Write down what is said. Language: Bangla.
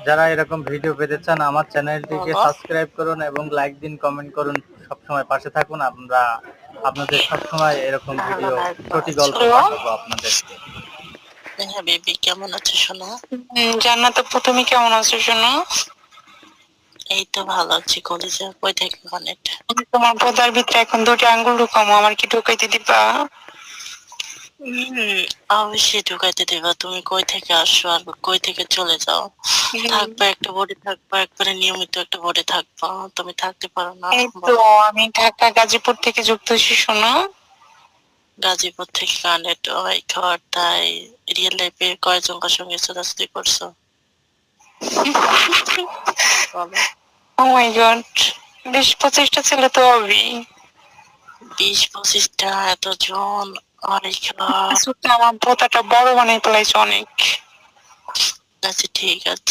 যারা এরকম ভিডিও পেতে চান আমার চ্যানেলটিকে বলো। সাবস্ক্রাইব করুন এবং লাইক দিন, কমেন্ট করুন, সবসময় পাশে থাকুন। আমরা আপনাদের সবসময় এরকম ভালো ভিডিও, লাগবে। ছোটি গল্প পাঠাবো আপনাদেরকে। হ্যাঁ বেবি, কেমন আছো শোনো? জান্নাত আপু, তুমি কেমন আছো শোনো? এই তো ভালো আছি। কলেজে কই থেকে কানেক্ট? তোমার বোতার ভিতরে এখন 2টি আঙ্গুল ঢুকামো, আমার কি ঢুকাইতে দিবা? অবশ্যই ঢুকাইতে দিবা। তুমি কই থেকে আসো আর কই থেকে চলে যাও? থাকবে একটা বোর্ডে, থাকবা একবারে নিয়মিত একটা বোর্ডে থাকবা। তুমি থাকতে পারো না? এই তো বলো। আমি ঢাকা গাজীপুর থেকে যুক্ত হচ্ছি শোনো। গাজীপুর থেকে কানেক্ট? ও মাই গড, তাই? রিয়েল লাইফে কয়জনকার সঙ্গে ছোটাছুটি করছো বলো? ও মাই গড, 20-25টা ছেলে তো হবেই। 20-25টা? এতজন? মাই গড। আমার বোতাটা বড় বানাই ফেলাইছে অনেক। আচ্ছা ঠিক আছে।